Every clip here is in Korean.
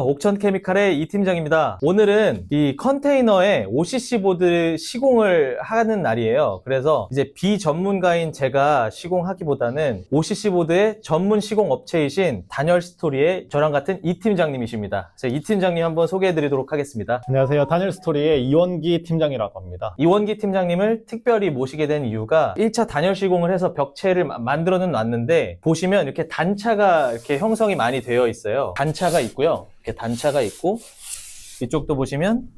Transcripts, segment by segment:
옥천케미칼의 이 팀장입니다. 오늘은 이 컨테이너에 OCC 보드 시공을 하는 날이에요. 그래서 이제 비전문가인 제가 시공하기보다는 OCC 보드의 전문 시공 업체이신 다니얼스토리의 저랑 같은 이 팀장님이십니다. 이 팀장님 한번 소개해 드리도록 하겠습니다. 안녕하세요. 다니얼스토리의 이원기 팀장이라고 합니다. 이원기 팀장님을 특별히 모시게 된 이유가 1차 단열 시공을 해서 벽체를 만들어는 놨는데 보시면 이렇게 단차가 이렇게 형성이 많이 되어 있어요. 단차가 있고요. 이렇게 단차가 있고 이쪽도 보시면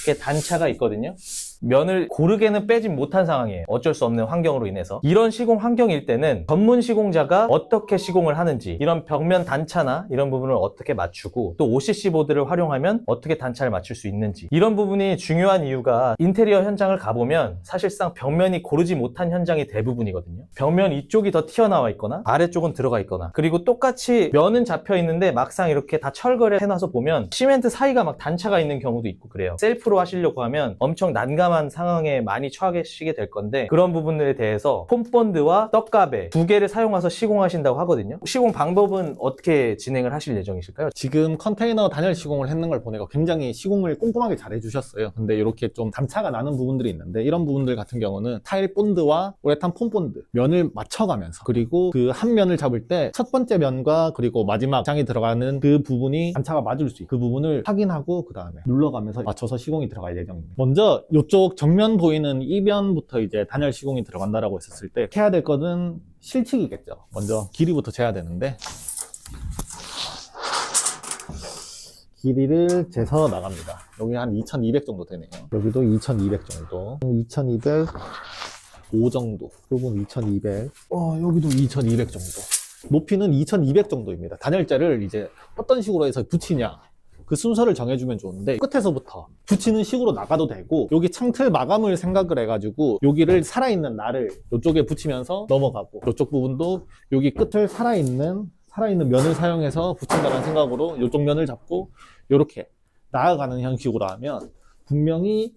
이렇게 단차가 있거든요. 면을 고르게는 빼진 못한 상황이에요. 어쩔 수 없는 환경으로 인해서. 이런 시공 환경일 때는 전문 시공자가 어떻게 시공을 하는지, 이런 벽면 단차나 이런 부분을 어떻게 맞추고, 또 OCC 보드를 활용하면 어떻게 단차를 맞출 수 있는지, 이런 부분이 중요한 이유가 인테리어 현장을 가보면 사실상 벽면이 고르지 못한 현장이 대부분이거든요. 벽면 이쪽이 더 튀어나와 있거나 아래쪽은 들어가 있거나, 그리고 똑같이 면은 잡혀 있는데 막상 이렇게 다 철거를 해놔서 보면 시멘트 사이가 막 단차가 있는 경우도 있고 그래요. 셀프로 하시려고 하면 엄청 난감한 상황에 많이 처하시게 될 건데, 그런 부분들에 대해서 폼본드와 떡가베 두 개를 사용해서 시공하신다고 하거든요. 시공 방법은 어떻게 진행을 하실 예정이실까요? 지금 컨테이너 단열 시공을 했는 걸 보니까 굉장히 시공을 꼼꼼하게 잘 해주셨어요. 근데 이렇게 좀 단차가 나는 부분들이 있는데, 이런 부분들 같은 경우는 타일 본드와 우레탄 폼본드 면을 맞춰가면서, 그리고 그 한 면을 잡을 때 첫 번째 면과 그리고 마지막 장이 들어가는 그 부분이 단차가 맞을 수 있고, 그 부분을 확인하고 그 다음에 눌러가면서 맞춰서 시공이 들어갈 예정입니다. 먼저 이쪽 정면 보이는 이 면부터 이제 단열 시공이 들어간다라고 했었을 때 해야 될 거는 실측이겠죠. 먼저 길이부터 재야 되는데, 길이를 재서 나갑니다. 여기 한 2200 정도 되네요. 여기도 2200 정도, 2205 정도, 요건 2200, 여기도 2200 정도. 높이는 2200 정도입니다. 단열재를 이제 어떤 식으로 해서 붙이냐, 그 순서를 정해주면 좋은데, 끝에서부터 붙이는 식으로 나가도 되고, 여기 창틀 마감을 생각을 해가지고 여기를 살아있는 날을 이쪽에 붙이면서 넘어가고, 이쪽 부분도 여기 끝을 살아있는 면을 사용해서 붙인다는 생각으로 이쪽 면을 잡고 이렇게 나아가는 형식으로 하면 분명히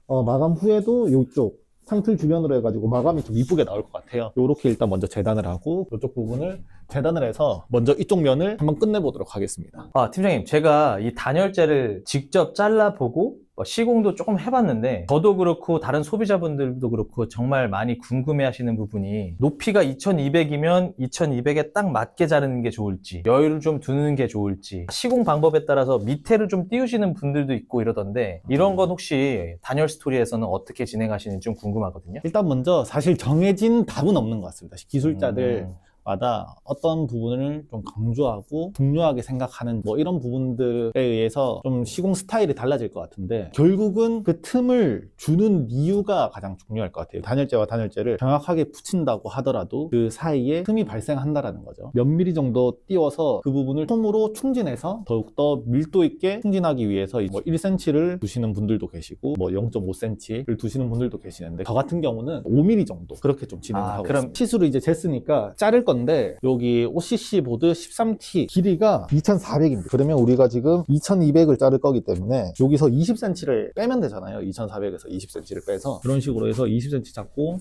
마감 후에도 이쪽 창틀 주변으로 해가지고 마감이 좀 이쁘게 나올 것 같아요. 이렇게 일단 먼저 재단을 하고, 이쪽 부분을 재단을 해서 먼저 이쪽 면을 한번 끝내보도록 하겠습니다. 팀장님, 제가 이 단열재를 직접 잘라보고 시공도 조금 해봤는데, 저도 그렇고 다른 소비자분들도 그렇고 정말 많이 궁금해하시는 부분이, 높이가 2200이면 2200에 딱 맞게 자르는 게 좋을지, 여유를 좀 두는 게 좋을지, 시공 방법에 따라서 밑에를 좀 띄우시는 분들도 있고 이러던데, 이런 건 혹시 다니얼스토리에서는 어떻게 진행하시는지 좀 궁금하거든요. 일단 먼저 사실 정해진 답은 없는 것 같습니다. 기술자들 마다 어떤 부분을 좀 강조하고 중요하게 생각하는 이런 부분들에 의해서 좀 시공 스타일이 달라질 것 같은데, 결국은 그 틈을 주는 이유가 가장 중요할 것 같아요. 단열재와 단열재를 정확하게 붙인다고 하더라도 그 사이에 틈이 발생한다라는 거죠. 몇 미리 정도 띄워서 그 부분을 솜으로 충진해서 더욱더 밀도 있게 충진하기 위해서 1cm를 두시는 분들도 계시고 0.5cm를 두시는 분들도 계시는데, 저 같은 경우는 5mm 정도 그렇게 좀 진행을 하고 있습니다. 시수를 이제 쟀으니까 자를 건데, 여기 OCC 보드 13T 길이가 2400입니다. 그러면 우리가 지금 2200을 자를 거기 때문에 여기서 20cm를 빼면 되잖아요. 2400에서 20cm를 빼서 그런 식으로 해서 20cm 잡고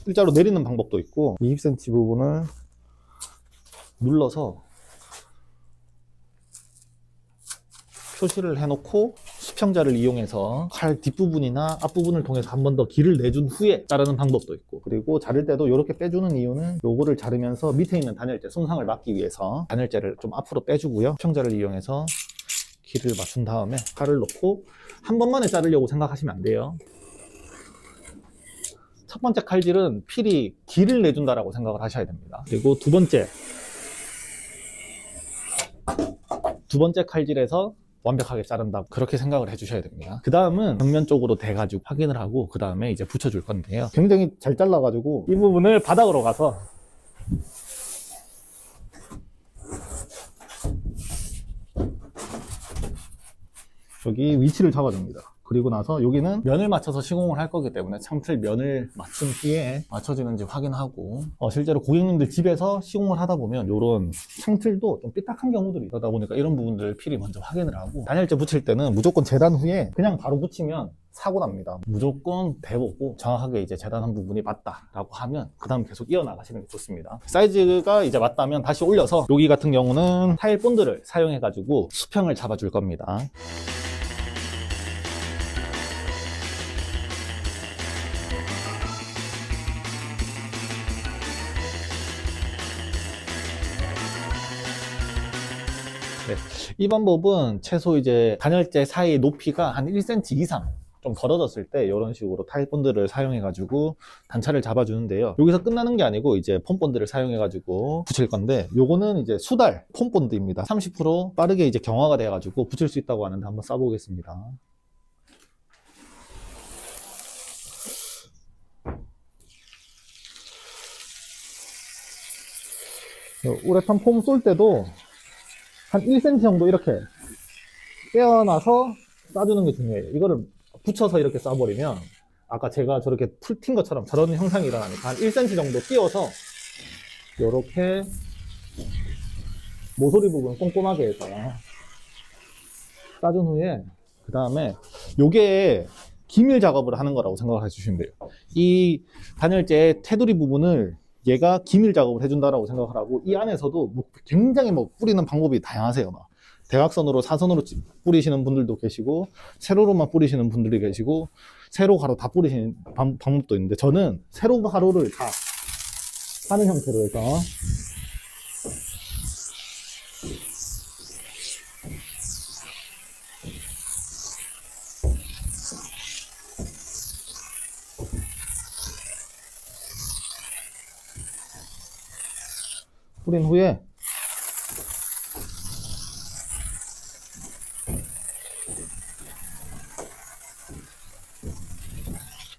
일자로 내리는 방법도 있고, 20cm 부분을 눌러서 표시를 해놓고 수평자를 이용해서 칼 뒷부분이나 앞부분을 통해서 한 번 더 길을 내준 후에 자르는 방법도 있고, 그리고 자를 때도 이렇게 빼주는 이유는 요거를 자르면서 밑에 있는 단열재 손상을 막기 위해서 단열재를 좀 앞으로 빼주고요, 수평자를 이용해서 길을 맞춘 다음에 칼을 넣고 한 번만에 자르려고 생각하시면 안 돼요. 첫 번째 칼질은 필히 길을 내준다라고 생각을 하셔야 됩니다. 그리고 두 번째 칼질에서 완벽하게 자른다, 그렇게 생각을 해주셔야 됩니다. 그 다음은 벽면 쪽으로 대가지고 확인을 하고 그 다음에 이제 붙여줄 건데요. 굉장히 잘 잘라가지고 이 부분을 바닥으로 가서 여기 위치를 잡아줍니다. 그리고 나서 여기는 면을 맞춰서 시공을 할 거기 때문에 창틀 면을 맞춘 후에 맞춰지는지 확인하고 실제로 고객님들 집에서 시공을 하다 보면 이런 창틀도 좀 삐딱한 경우들이 있다 보니까 이런 부분들을 필히 먼저 확인을 하고 단열재 붙일 때는 무조건 재단 후에 그냥 바로 붙이면 사고 납니다. 무조건 대보고 정확하게 이제 재단한 부분이 맞다라고 하면 그 다음 계속 이어나가시는 게 좋습니다. 사이즈가 이제 맞다면 다시 올려서 여기 같은 경우는 타일 본드를 사용해 가지고 수평을 잡아줄 겁니다. 네, 이 방법은 최소 이제 단열재 사이 높이가 한 1cm 이상 좀 벌어졌을 때 이런 식으로 타일 본드를 사용해 가지고 단차를 잡아주는데요. 여기서 끝나는 게 아니고 이제 폼 본드를 사용해 가지고 붙일 건데 요거는 이제 수달 폼 본드입니다. 30% 빠르게 이제 경화가 돼 가지고 붙일 수 있다고 하는데 한번 쏴보겠습니다. 우레탄 폼 쏠 때도 한 1cm 정도 이렇게 떼어놔서 쏴주는 게 중요해요. 이거를 붙여서 이렇게 쏴버리면 아까 제가 저렇게 풀 튄 것처럼 저런 형상이 일어나니까 한 1cm 정도 띄워서 이렇게 모서리 부분 꼼꼼하게 해서 쏴준 후에 그 다음에 요게 기밀 작업을 하는 거라고 생각을 해주시면 돼요. 이 단열재 테두리 부분을 얘가 기밀 작업을 해준다라고 생각을 하고 이 안에서도 뭐 굉장히 뭐 뿌리는 방법이 다양하세요. 막 대각선으로 사선으로 뿌리시는 분들도 계시고 세로로만 뿌리시는 분들이 계시고 세로 가로 다 뿌리시는 방법도 있는데 저는 세로 가로를 다 하는 형태로 해서 뿌린 후에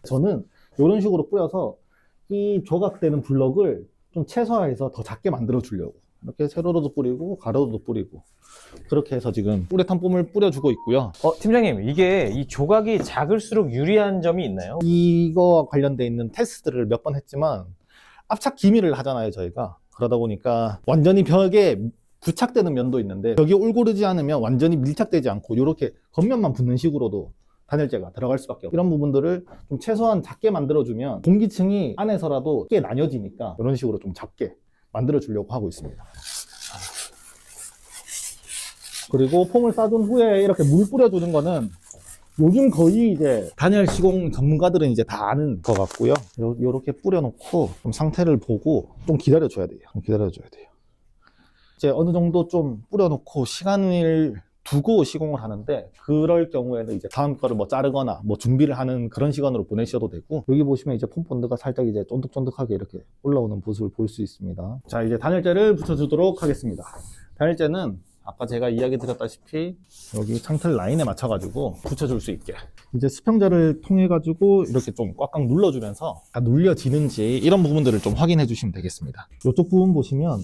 저는 이런 식으로 뿌려서 이 조각되는 블럭을 좀 최소화해서 더 작게 만들어 주려고 이렇게 세로로도 뿌리고 가로로도 뿌리고 그렇게 해서 지금 우레탄 폼을 뿌려주고 있고요. 팀장님, 이게 이 조각이 작을수록 유리한 점이 있나요? 이거 관련돼 있는 테스트를 몇 번 했지만 압착 기밀을 하잖아요 저희가. 그러다 보니까 완전히 벽에 부착되는 면도 있는데 벽이 올고르지 않으면 완전히 밀착되지 않고 이렇게 겉면만 붙는 식으로도 단열재가 들어갈 수밖에 없고 이런 부분들을 좀 최소한 작게 만들어주면 공기층이 안에서라도 꽤 나뉘어지니까 이런 식으로 좀 작게 만들어 주려고 하고 있습니다. 그리고 폼을 싸준 후에 이렇게 물 뿌려주는 거는 요즘 거의 이제 단열 시공 전문가들은 이제 다 아는 것 같고요. 요렇게 뿌려놓고 좀 상태를 보고 좀 기다려줘야 돼요. 이제 어느 정도 좀 뿌려놓고 시간을 두고 시공을 하는데 그럴 경우에는 이제 다음 거를 뭐 자르거나 뭐 준비를 하는 그런 시간으로 보내셔도 되고 여기 보시면 이제 폼 본드가 살짝 이제 쫀득쫀득하게 이렇게 올라오는 모습을 볼 수 있습니다. 자, 이제 단열재를 붙여주도록 하겠습니다. 단열재는 아까 제가 이야기 드렸다시피 여기 창틀 라인에 맞춰 가지고 붙여줄 수 있게 이제 수평자를 통해 가지고 이렇게 좀 꽉꽉 눌러주면서 다 눌려지는지 이런 부분들을 좀 확인해 주시면 되겠습니다. 이쪽 부분 보시면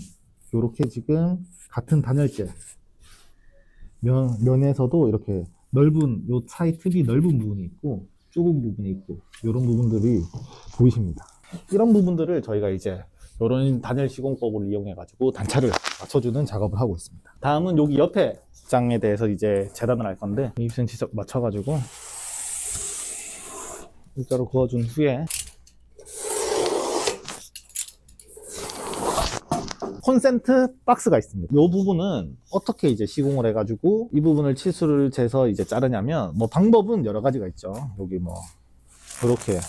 이렇게 지금 같은 단열재 면에서도 이렇게 넓은 요 사이 틈이 넓은 부분이 있고 좁은 부분이 있고 이런 부분들이 보이십니다. 이런 부분들을 저희가 이제 이런 단열 시공법을 이용해 가지고 단차를 맞춰주는 작업을 하고 있습니다. 다음은 여기 옆에 장에 대해서 이제 재단을 할 건데 20cm 맞춰 가지고 일자로 그어준 후에 콘센트 박스가 있습니다. 이 부분은 어떻게 이제 시공을 해가지고 이 부분을 치수를 재서 이제 자르냐면 뭐 방법은 여러 가지가 있죠. 여기 뭐 이렇게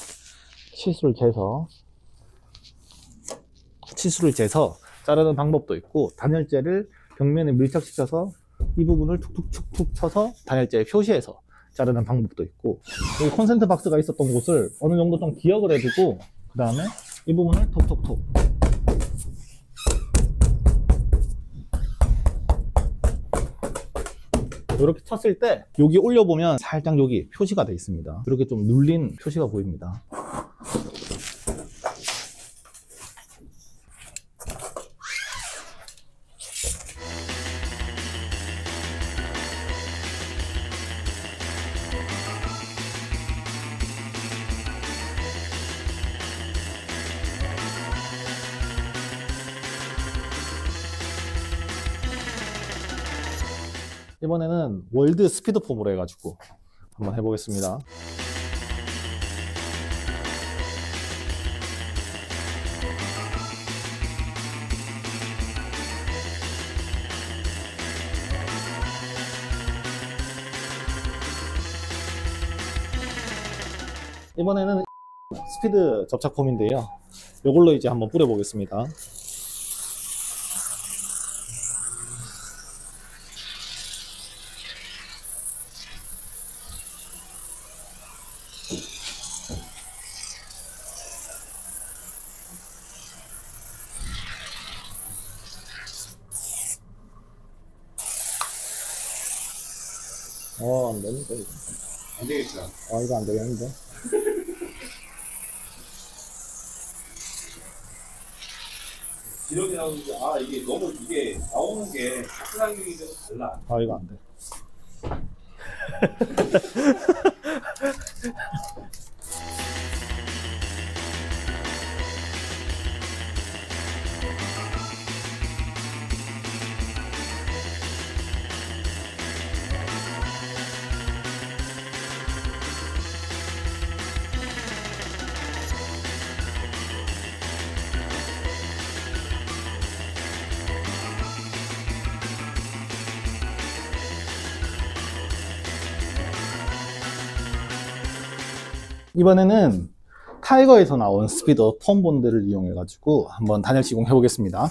치수를 재서 자르는 방법도 있고 단열재를 벽면에 밀착시켜서 이 부분을 툭툭툭툭 쳐서 단열재에 표시해서 자르는 방법도 있고 여기 콘센트 박스가 있었던 곳을 어느 정도 좀 기억을 해두고 그 다음에 이 부분을 톡톡톡 이렇게 쳤을 때 여기 올려보면 살짝 여기 표시가 되어 있습니다. 이렇게 좀 눌린 표시가 보입니다. 이번에는 월드 스피드 폼으로 해가지고 한번 해보겠습니다. 이번에는 스피드 접착 폼인데요. 이걸로 이제 한번 뿌려보겠습니다. 안 되는데, 이거. 안 되겠죠. 이거 안 되겠는데. 기록이 나오는데, 이게 너무, 이게 나오는 게 각상경이 좀 달라. 이거 안 돼. 이번에는 타이거에서 나온 스피드 폼 본드를 이용해 가지고 한번 단열 시공 해 보겠습니다.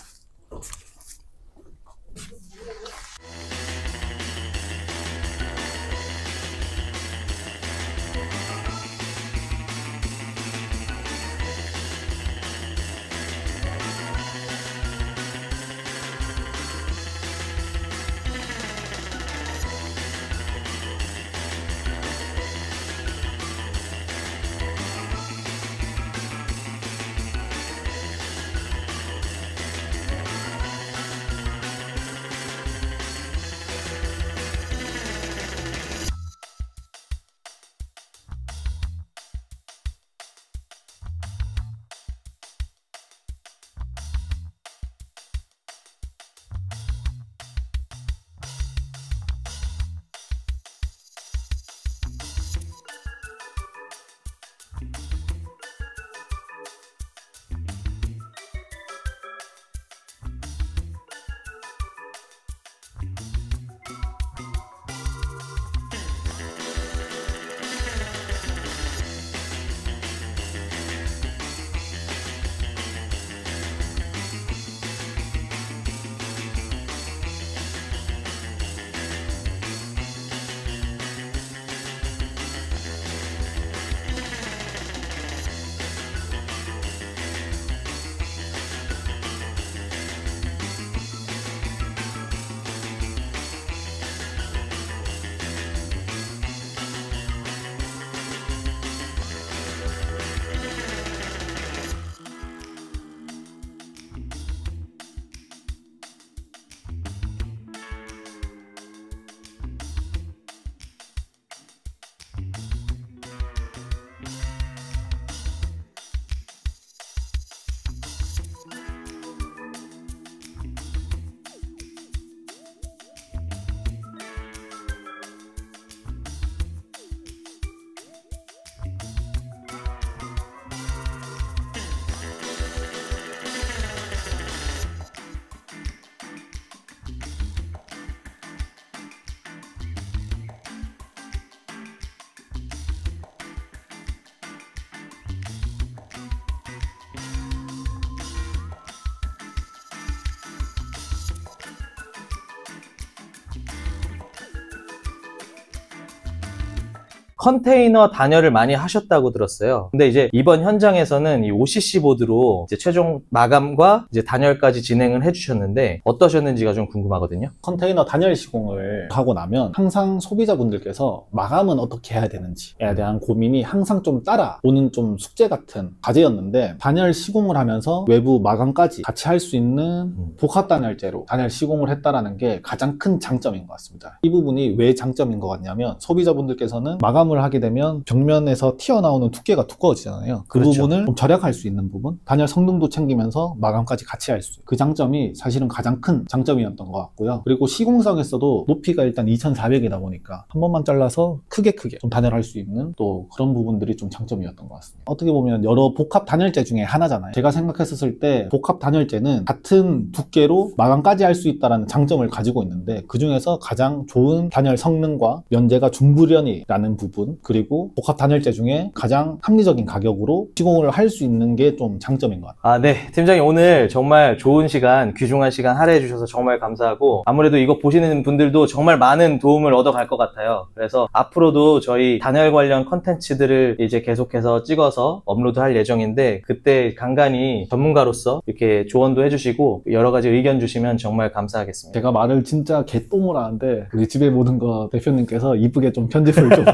컨테이너 단열을 많이 하셨다고 들었어요. 근데 이제 이번 현장에서는 이 OCC 보드로 이제 최종 마감과 이제 단열까지 진행을 해주셨는데 어떠셨는지가 좀 궁금하거든요. 컨테이너 단열 시공을 하고 나면 항상 소비자분들께서 마감은 어떻게 해야 되는지에 대한 고민이 항상 좀 따라오는 좀 숙제 같은 과제였는데, 단열 시공을 하면서 외부 마감까지 같이 할 수 있는 복합 단열재로 단열 시공을 했다라는 게 가장 큰 장점인 것 같습니다. 이 부분이 왜 장점인 것 같냐면, 소비자분들께서는 마감을 마감을 하게 되면 벽면에서 튀어나오는 두께가 두꺼워지잖아요. 그 그렇죠. 부분을 좀 절약할 수 있는 부분, 단열 성능도 챙기면서 마감까지 같이 할 수 있어요. 그 장점이 사실은 가장 큰 장점이었던 것 같고요. 그리고 시공석에서도 높이가 일단 2400이다 보니까 한 번만 잘라서 크게 좀 단열할 수 있는 또 그런 부분들이 좀 장점이었던 것 같습니다. 어떻게 보면 여러 복합 단열재 중에 하나잖아요. 제가 생각했었을 때 복합 단열재는 같은 두께로 마감까지 할 수 있다는 장점을 가지고 있는데, 그 중에서 가장 좋은 단열 성능과 면제가 중불연이라는 부분, 그리고 복합 단열재 중에 가장 합리적인 가격으로 시공을 할 수 있는 게 좀 장점인 것 같아요. 네. 팀장님 오늘 정말 좋은 시간, 귀중한 시간 할애해 주셔서 정말 감사하고, 아무래도 이거 보시는 분들도 정말 많은 도움을 얻어갈 것 같아요. 그래서 앞으로도 저희 단열 관련 컨텐츠들을 이제 계속해서 찍어서 업로드할 예정인데, 그때 간간히 전문가로서 이렇게 조언도 해주시고 여러 가지 의견 주시면 정말 감사하겠습니다. 제가 말을 진짜 개똥을 하는데 그 집에 모든 거 대표님께서 이쁘게 좀 편집을 좀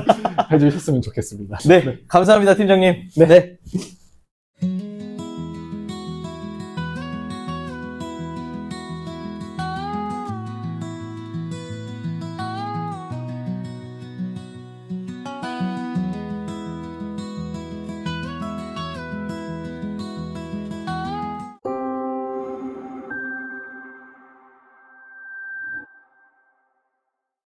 해주셨으면 좋겠습니다. 네. 감사합니다, 팀장님. 네.